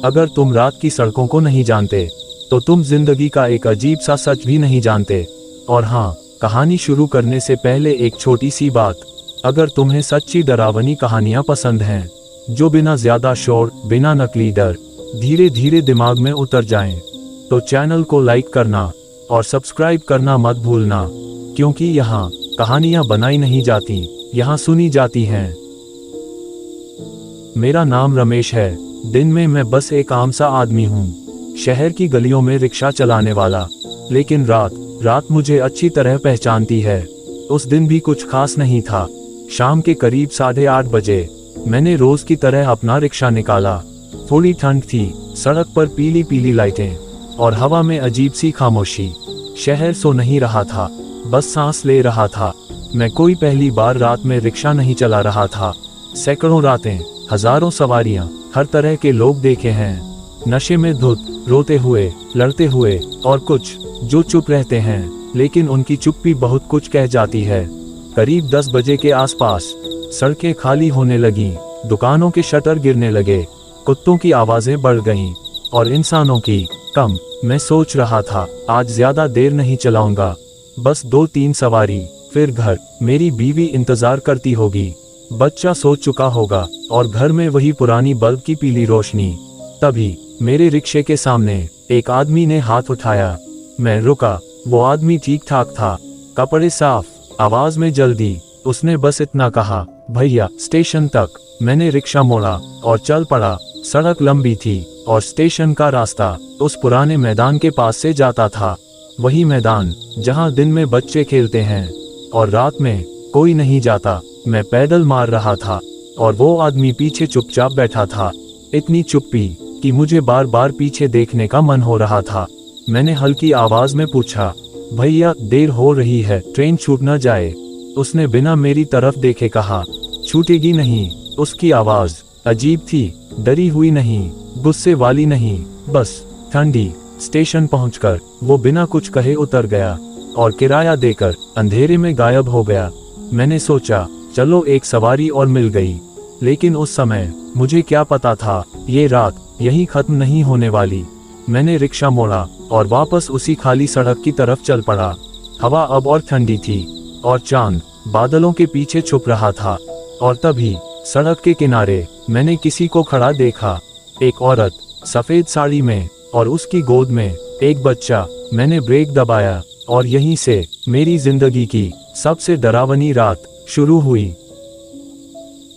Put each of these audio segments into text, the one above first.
अगर तुम रात की सड़कों को नहीं जानते तो तुम जिंदगी का एक अजीब सा सच भी नहीं जानते। और हाँ, कहानी शुरू करने से पहले एक छोटी सी बात, अगर तुम्हें सच्ची डरावनी कहानियां पसंद हैं जो बिना ज्यादा शोर, बिना नकली डर, धीरे धीरे दिमाग में उतर जाएं, तो चैनल को लाइक करना और सब्सक्राइब करना मत भूलना, क्योंकि यहाँ कहानियां बनाई नहीं जाती, यहाँ सुनी जाती हैं। मेरा नाम रमेश है। दिन में मैं बस एक आम सा आदमी हूँ, शहर की गलियों में रिक्शा चलाने वाला। लेकिन रात मुझे अच्छी तरह पहचानती है। उस दिन भी कुछ खास नहीं था। शाम के करीब 8:30 बजे मैंने रोज की तरह अपना रिक्शा निकाला। थोड़ी ठंड थी, सड़क पर पीली पीली लाइटें और हवा में अजीब सी खामोशी। शहर सो नहीं रहा था, बस सांस ले रहा था। मैं कोई पहली बार रात में रिक्शा नहीं चला रहा था। सैकड़ों रातें, हजारों सवारियां, हर तरह के लोग देखे हैं, नशे में धुत, रोते हुए, लड़ते हुए, और कुछ जो चुप रहते हैं, लेकिन उनकी चुप्पी बहुत कुछ कह जाती है। करीब 10 बजे के आसपास सड़कें खाली होने लगीं, दुकानों के शटर गिरने लगे, कुत्तों की आवाजें बढ़ गईं और इंसानों की कम। मैं सोच रहा था, आज ज्यादा देर नहीं चलाऊंगा, बस 2-3 सवारी, फिर घर। मेरी बीवी इंतजार करती होगी, बच्चा सो चुका होगा और घर में वही पुरानी बल्ब की पीली रोशनी। तभी मेरे रिक्शे के सामने एक आदमी ने हाथ उठाया। मैं रुका। वो आदमी ठीक ठाक था, कपड़े साफ, आवाज में जल्दी। उसने बस इतना कहा, भैया स्टेशन तक। मैंने रिक्शा मोड़ा और चल पड़ा। सड़क लंबी थी और स्टेशन का रास्ता उस पुराने मैदान के पास से जाता था। वही मैदान जहां दिन में बच्चे खेलते हैं और रात में कोई नहीं जाता। मैं पैडल मार रहा था और वो आदमी पीछे चुपचाप बैठा था। इतनी चुप्पी कि मुझे बार बार पीछे देखने का मन हो रहा था। मैंने हल्की आवाज में पूछा, भैया देर हो रही है, ट्रेन छूट न जाए। उसने बिना मेरी तरफ देखे कहा, छूटेगी नहीं। उसकी आवाज अजीब थी, डरी हुई नहीं, गुस्से वाली नहीं, बस ठंडी। स्टेशन पहुंचकर वो बिना कुछ कहे उतर गया और किराया देकर अंधेरे में गायब हो गया। मैंने सोचा, चलो एक सवारी और मिल गई। लेकिन उस समय मुझे क्या पता था, ये रात यहीं खत्म नहीं होने वाली। मैंने रिक्शा मोड़ा और वापस उसी खाली सड़क की तरफ चल पड़ा। हवा अब और ठंडी थी और चांद बादलों के पीछे छुप रहा था। और तभी सड़क के किनारे मैंने किसी को खड़ा देखा। एक औरत सफेद साड़ी में और उसकी गोद में एक बच्चा। मैंने ब्रेक दबाया और यहीं से मेरी जिंदगी की सबसे डरावनी रात शुरू हुई।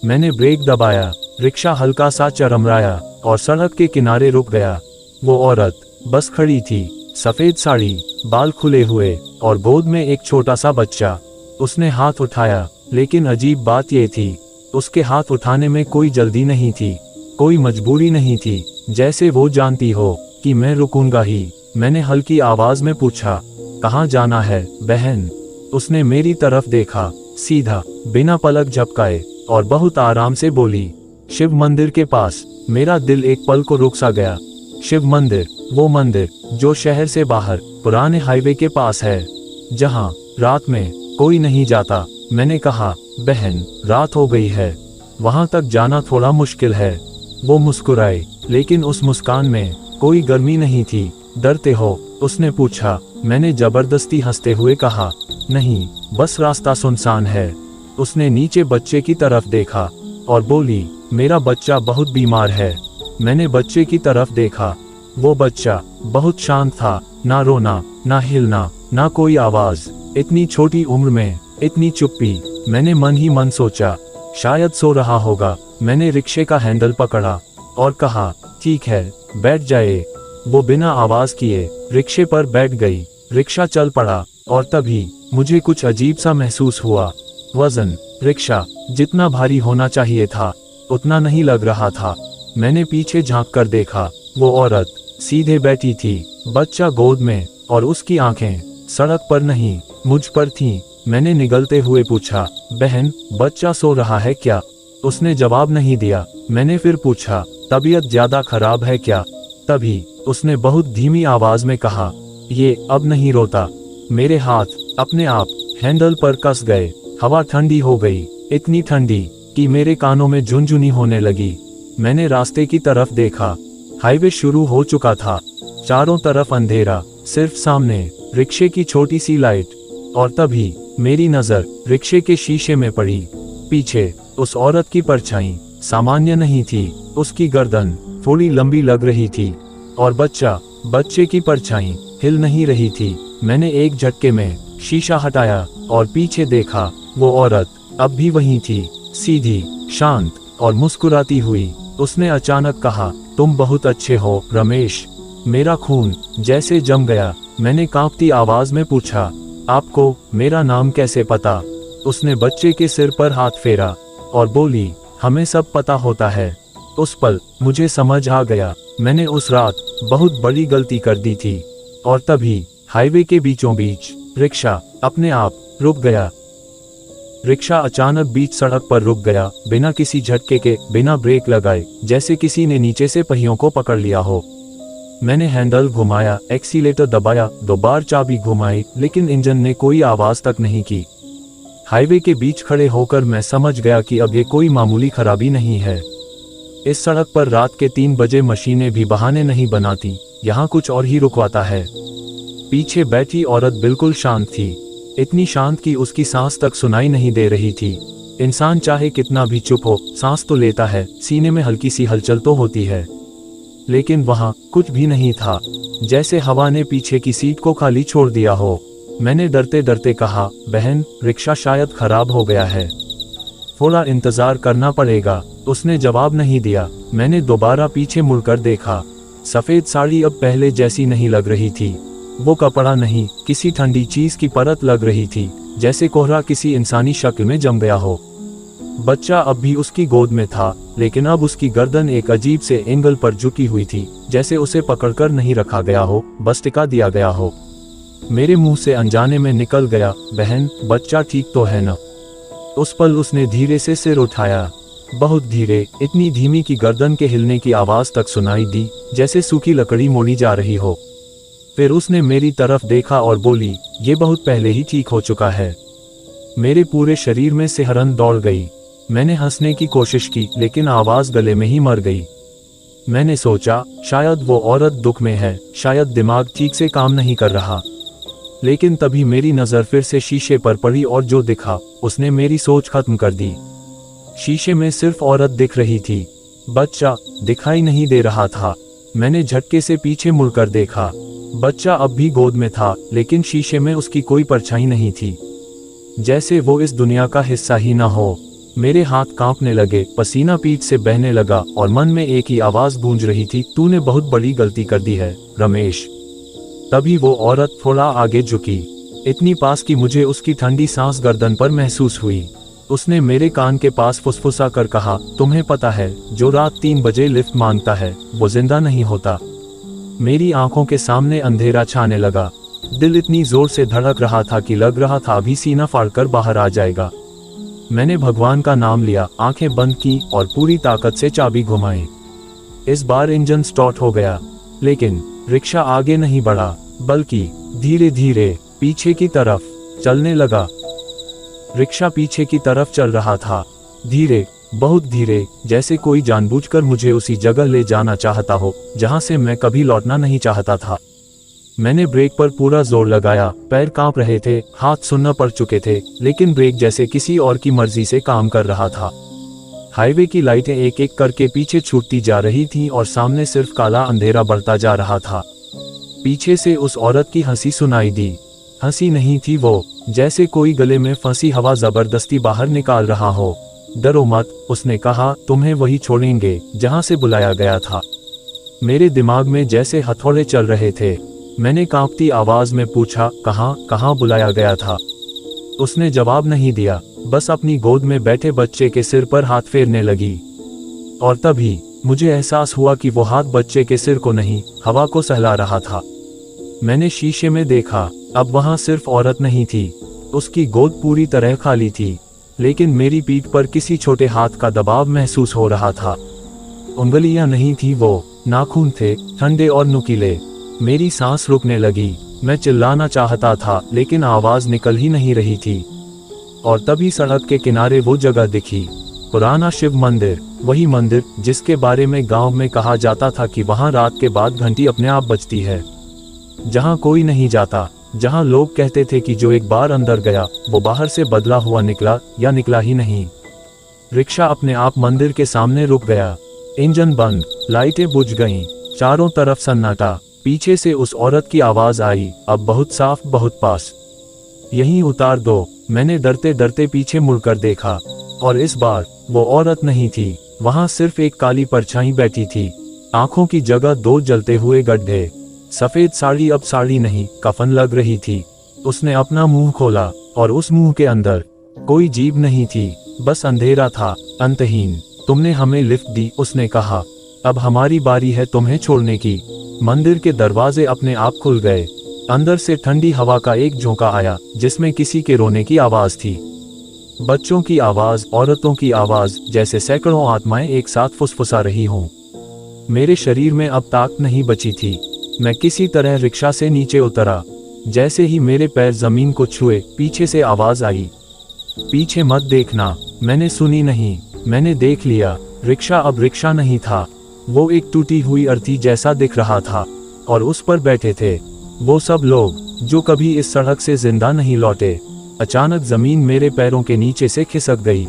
मैंने ब्रेक दबाया, रिक्शा हल्का सा चरमराया और सड़क के किनारे रुक गया। वो औरत बस खड़ी थी, सफेद साड़ी, बाल खुले हुए और गोद में एक छोटा सा बच्चा। उसने हाथ उठाया, लेकिन अजीब बात ये थी, उसके हाथ उठाने में कोई जल्दी नहीं थी, कोई मजबूरी नहीं थी, जैसे वो जानती हो कि मैं रुकूंगा ही। मैंने हल्की आवाज में पूछा, कहाँ जाना है बहन? उसने मेरी तरफ देखा, सीधा, बिना पलक झपकाए, और बहुत आराम से बोली, शिव मंदिर के पास। मेरा दिल एक पल को रुक सा गया। शिव मंदिर, वो मंदिर जो शहर से बाहर पुराने हाईवे के पास है, जहां रात में कोई नहीं जाता। मैंने कहा, बहन रात हो गई है, वहां तक जाना थोड़ा मुश्किल है। वो मुस्कुराई, लेकिन उस मुस्कान में कोई गर्मी नहीं थी। डरते हो? उसने पूछा। मैंने जबरदस्ती हंसते हुए कहा, नहीं, बस रास्ता सुनसान है। उसने नीचे बच्चे की तरफ देखा और बोली, मेरा बच्चा बहुत बीमार है। मैंने बच्चे की तरफ देखा। वो बच्चा बहुत शांत था, ना रोना, ना हिलना, ना कोई आवाज। इतनी छोटी उम्र में इतनी चुप्पी। मैंने मन ही मन सोचा, शायद सो रहा होगा। मैंने रिक्शे का हैंडल पकड़ा और कहा, ठीक है, बैठ जाए। वो बिना आवाज किए रिक्शे पर बैठ गई। रिक्शा चल पड़ा और तभी मुझे कुछ अजीब सा महसूस हुआ। वजन, रिक्शा जितना भारी होना चाहिए था उतना नहीं लग रहा था। मैंने पीछे झांक कर देखा, वो औरत सीधे बैठी थी, बच्चा गोद में, और उसकी आंखें सड़क पर नहीं, मुझ पर थीं। मैंने निगलते हुए पूछा, बहन बच्चा सो रहा है क्या? उसने जवाब नहीं दिया। मैंने फिर पूछा, तबीयत ज्यादा खराब है क्या? तभी उसने बहुत धीमी आवाज में कहा, ये अब नहीं रोता। मेरे हाथ अपने आप हैंडल पर कस गए। हवा ठंडी हो गई, इतनी ठंडी कि मेरे कानों में झुनझुनी होने लगी। मैंने रास्ते की तरफ देखा। हाईवे शुरू हो चुका था। चारों तरफ अंधेरा, सिर्फ सामने रिक्शे की छोटी सी लाइट। और तभी मेरी नजर रिक्शे के शीशे में पड़ी। पीछे उस औरत की परछाई सामान्य नहीं थी। उसकी गर्दन थोड़ी लंबी लग रही थी और बच्चे की परछाई हिल नहीं रही थी। मैंने एक झटके में शीशा हटाया और पीछे देखा। वो औरत अब भी वहीं थी, सीधी, शांत और मुस्कुराती हुई। उसने अचानक कहा, तुम बहुत अच्छे हो रमेश। मेरा खून जैसे जम गया। मैंने कांपती आवाज में पूछा, आपको मेरा नाम कैसे पता? उसने बच्चे के सिर पर हाथ फेरा और बोली, हमें सब पता होता है। उस पल मुझे समझ आ गया, मैंने उस रात बहुत बड़ी गलती कर दी थी। और तभी हाईवे के बीचों बीच रिक्शा अपने आप रुक गया। रिक्शा अचानक बीच सड़क पर रुक गया, बिना किसी झटके के, बिना ब्रेक लगाए, जैसे किसी ने नीचे से पहियों को पकड़ लिया हो। मैंने हैंडल घुमाया, एक्सीलेटर दबाया, 2 बार चाबी घुमाई, लेकिन इंजन ने कोई आवाज तक नहीं की। हाईवे के बीच खड़े होकर मैं समझ गया कि अब ये कोई मामूली खराबी नहीं है। इस सड़क पर रात के 3 बजे मशीनें भी बहाने नहीं बनाती, यहाँ कुछ और ही रुकवाता है। पीछे बैठी औरत बिल्कुल शांत थी, इतनी शांत कि उसकी सांस तक सुनाई नहीं दे रही थी। इंसान चाहे कितना भी चुप हो, सांस तो लेता है, सीने में हल्की सी हलचल तो होती है। लेकिन वहां कुछ भी नहीं था, जैसे हवा ने पीछे की सीट को खाली छोड़ दिया हो। मैंने डरते डरते कहा, बहन, रिक्शा शायद खराब हो गया है, थोड़ा इंतजार करना पड़ेगा। उसने जवाब नहीं दिया। मैंने दोबारा पीछे मुड़कर देखा। सफेद साड़ी अब पहले जैसी नहीं लग रही थी। वो कपड़ा नहीं, किसी ठंडी चीज की परत लग रही थी, जैसे कोहरा किसी इंसानी शक्ल में जम गया हो। बच्चा अब भी उसकी गोद में था, लेकिन अब उसकी गर्दन एक अजीब से एंगल पर झुकी हुई थी, जैसे उसे पकड़कर नहीं रखा गया हो, बस टिका दिया गया हो। मेरे मुंह से अनजाने में निकल गया, बहन, बच्चा ठीक तो है ना? उस पल उसने धीरे से सिर उठाया, बहुत धीरे, इतनी धीमी कि गर्दन के हिलने की आवाज तक सुनाई दी, जैसे सूखी लकड़ी मोड़ी जा रही हो। फिर उसने मेरी तरफ देखा और बोली, ये बहुत पहले ही ठीक हो चुका है। मेरे पूरे शरीर में सिहरन दौड़ गई। मैंने हंसने की कोशिश की, लेकिन आवाज गले में ही मर गई। मैंने सोचा, शायद वो औरत दुख में है, शायद दिमाग ठीक से काम नहीं कर रहा। लेकिन तभी मेरी नजर फिर से शीशे पर पड़ी और जो दिखा उसने मेरी सोच खत्म कर दी। शीशे में सिर्फ औरत दिख रही थी, बच्चा दिखाई नहीं दे रहा था। मैंने झटके से पीछे मुड़कर देखा। बच्चा अब भी गोद में था, लेकिन शीशे में उसकी कोई परछाई नहीं थी, जैसे वो इस दुनिया का हिस्सा ही ना हो। मेरे हाथ कांपने लगे, पसीना पीठ से बहने लगा और मन में एक ही आवाज गूंज रही थी, तूने बहुत बड़ी गलती कर दी है रमेश। तभी वो औरत थोड़ा आगे झुकी, इतनी पास कि मुझे उसकी ठंडी सांस गर्दन पर महसूस हुई। उसने मेरे कान के पास फुसफुसा कर कहा, तुम्हें पता है, जो रात 3 बजे लिफ्ट मांगता है वो जिंदा नहीं होता। मेरी आंखों के सामने अंधेरा छाने लगा। दिल इतनी जोर से धड़क रहा था कि लग रहा था अभी सीना फाड़कर बाहर आ जाएगा। मैंने भगवान का नाम लिया, आंखें बंद की और पूरी ताकत से चाबी घुमाई। इस बार इंजन स्टार्ट हो गया, लेकिन रिक्शा आगे नहीं बढ़ा, बल्कि धीरे धीरे पीछे की तरफ चलने लगा। रिक्शा पीछे की तरफ चल रहा था, धीरे, बहुत धीरे, जैसे कोई जानबूझकर मुझे उसी जगह ले जाना चाहता हो जहां से मैं कभी लौटना नहीं चाहता था। मैंने ब्रेक पर पूरा जोर लगाया, पैर कांप रहे थे, हाथ सुन्न पड़ चुके थे, लेकिन ब्रेक जैसे किसी और की मर्जी से काम कर रहा था। हाईवे की लाइटें एक एक करके पीछे छूटती जा रही थीं और सामने सिर्फ काला अंधेरा बढ़ता जा रहा था। पीछे से उस औरत की हंसी सुनाई दी। हंसी नहीं थी वो, जैसे कोई गले में फंसी हवा जबरदस्ती बाहर निकाल रहा हो। डरो मत, उसने कहा, तुम्हें वही छोड़ेंगे जहां से बुलाया गया था। मेरे दिमाग में जैसे हथौड़े चल रहे थे। मैंने कांपती आवाज में पूछा, कहाँ बुलाया गया था? उसने जवाब नहीं दिया, बस अपनी गोद में बैठे बच्चे के सिर पर हाथ फेरने लगी। और तभी मुझे एहसास हुआ कि वो हाथ बच्चे के सिर को नहीं, हवा को सहला रहा था। मैंने शीशे में देखा, अब वहां सिर्फ औरत नहीं थी, उसकी गोद पूरी तरह खाली थी, लेकिन मेरी पीठ पर किसी छोटे हाथ का दबाव महसूस हो रहा था। उंगलियां नहीं थी वो, नाखून थे, ठंडे और नुकीले। मेरी सांस रुकने लगी। मैं चिल्लाना चाहता था, लेकिन आवाज निकल ही नहीं रही थी। और तभी सड़क के किनारे वो जगह दिखी पुराना शिव मंदिर, वही मंदिर जिसके बारे में गांव में कहा जाता था कि वहां रात के बाद घंटी अपने आप बजती है, जहां कोई नहीं जाता, जहां लोग कहते थे कि जो एक बार अंदर गया वो बाहर से बदला हुआ निकला या निकला ही नहीं। रिक्शा अपने आप मंदिर के सामने रुक गया। इंजन बंद, लाइटें बुझ गईं, चारों तरफ सन्नाटा। पीछे से उस औरत की आवाज आई, अब बहुत साफ, बहुत पास, यहीं उतार दो। मैंने डरते डरते पीछे मुड़कर देखा और इस बार वो औरत नहीं थी, वहां सिर्फ एक काली परछाई बैठी थी। आंखों की जगह दो जलते हुए गड्ढे। सफेद साड़ी अब साड़ी नहीं, कफन लग रही थी। उसने अपना मुंह खोला और उस मुंह के अंदर कोई जीभ नहीं थी, बस अंधेरा था, अंतहीन। तुमने हमें लिफ्ट दी, उसने कहा, अब हमारी बारी है तुम्हें छोड़ने की। मंदिर के दरवाजे अपने आप खुल गए। अंदर से ठंडी हवा का एक झोंका आया जिसमें किसी के रोने की आवाज थी, बच्चों की आवाज, औरतों की आवाज, जैसे सैकड़ों आत्माएं एक साथ फुसफुसा रही हों। मेरे शरीर में अब ताकत नहीं बची थी। मैं किसी तरह रिक्शा से नीचे उतरा। जैसे ही मेरे पैर जमीन को छुए, पीछे से आवाज आई, पीछे मत देखना। मैंने सुनी नहीं, मैंने देख लिया। रिक्शा अब रिक्शा नहीं था, वो एक टूटी हुई अर्थी जैसा दिख रहा था और उस पर बैठे थे वो सब लोग जो कभी इस सड़क से जिंदा नहीं लौटे। अचानक जमीन मेरे पैरों के नीचे से खिसक गई।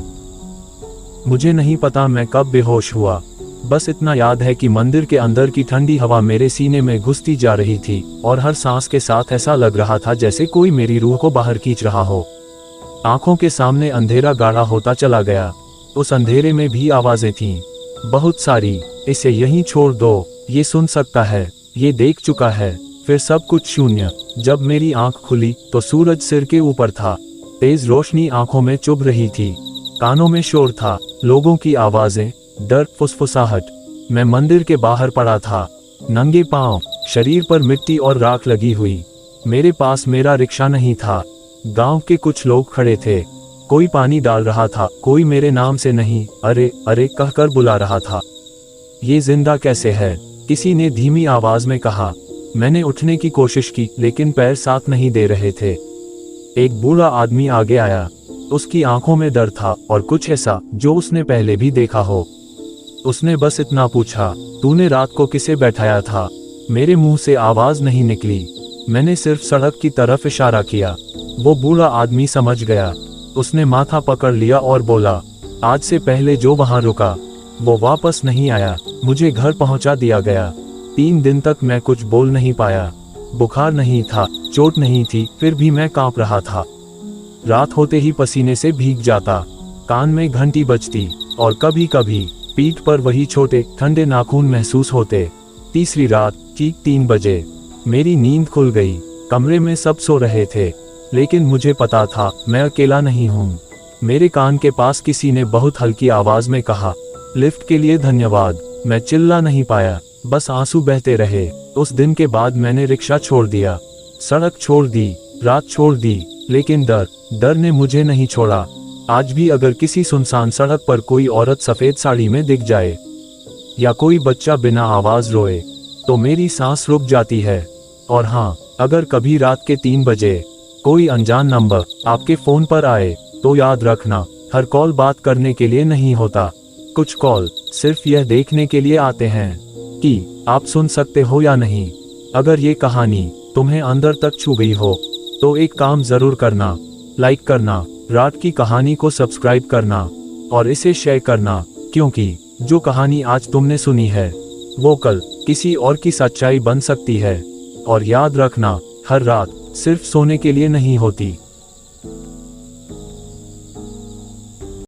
मुझे नहीं पता मैं कब बेहोश हुआ, बस इतना याद है कि मंदिर के अंदर की ठंडी हवा मेरे सीने में घुसती जा रही थी और हर सांस के साथ ऐसा लग रहा था जैसे कोई मेरी रूह को बाहर खींच रहा हो। आंखों के सामने अंधेरा गाढ़ा होता चला गया। उस अंधेरे में भी आवाजें थीं, बहुत सारी। इसे यहीं छोड़ दो, ये सुन सकता है, ये देख चुका है। फिर सब कुछ शून्य। जब मेरी आंख खुली तो सूरज सिर के ऊपर था। तेज रोशनी आंखों में चुभ रही थी, कानों में शोर था, लोगों की आवाजें, डर, फुसफुसाहट। मैं मंदिर के बाहर पड़ा था, नंगे पांव, शरीर पर मिट्टी और राख लगी हुई। मेरे पास मेरा रिक्शा नहीं था। गांव के कुछ लोग खड़े थे, कोई पानी डाल रहा था, कोई मेरे नाम से नहीं, अरे अरे कहकर बुला रहा था। ये जिंदा कैसे है? किसी ने धीमी आवाज में कहा। मैंने उठने की कोशिश की लेकिन पैर साथ नहीं दे रहे थे। एक बूढ़ा आदमी आगे आया। उसकी आंखों में डर था और कुछ ऐसा जो उसने पहले भी देखा हो। उसने बस इतना पूछा, तूने रात को किसे बैठाया था? मेरे मुंह से आवाज नहीं निकली। मैंने सिर्फ सड़क की तरफ इशारा किया। वो बूढ़ा आदमी समझ गया। उसने माथा पकड़ लिया और बोला, आज से पहले जो वहां रुका वो वापस नहीं आया। मुझे घर पहुंचा दिया गया। 3 दिन तक मैं कुछ बोल नहीं पाया। बुखार नहीं था, चोट नहीं थी, फिर भी मैं कांप रहा था। रात होते ही पसीने से भीग जाता, कान में घंटी बजती और कभी कभी पीठ पर वही छोटे ठंडे नाखून महसूस होते। तीसरी रात ठीक 3 बजे मेरी नींद खुल गई। कमरे में सब सो रहे थे लेकिन मुझे पता था मैं अकेला नहीं हूँ। मेरे कान के पास किसी ने बहुत हल्की आवाज में कहा, लिफ्ट के लिए धन्यवाद। मैं चिल्ला नहीं पाया, बस आंसू बहते रहे। उस दिन के बाद मैंने रिक्शा छोड़ दिया, सड़क छोड़ दी, रात छोड़ दी, लेकिन डर ने मुझे नहीं छोड़ा। आज भी अगर किसी सुनसान सड़क पर कोई औरत सफेद साड़ी में दिख जाए या कोई बच्चा बिना आवाज रोए तो मेरी सांस रुक जाती है। और हाँ, अगर कभी रात के 3 बजे कोई अनजान नंबर आपके फोन पर आए तो याद रखना, हर कॉल बात करने के लिए नहीं होता। कुछ कॉल सिर्फ यह देखने के लिए आते हैं कि आप सुन सकते हो या नहीं। अगर ये कहानी तुम्हें अंदर तक छू गई हो तो एक काम जरूर करना, लाइक करना, रात की कहानी को सब्सक्राइब करना और इसे शेयर करना, क्योंकि जो कहानी आज तुमने सुनी है वो कल किसी और की सच्चाई बन सकती है। और याद रखना, हर रात सिर्फ सोने के लिए नहीं होती।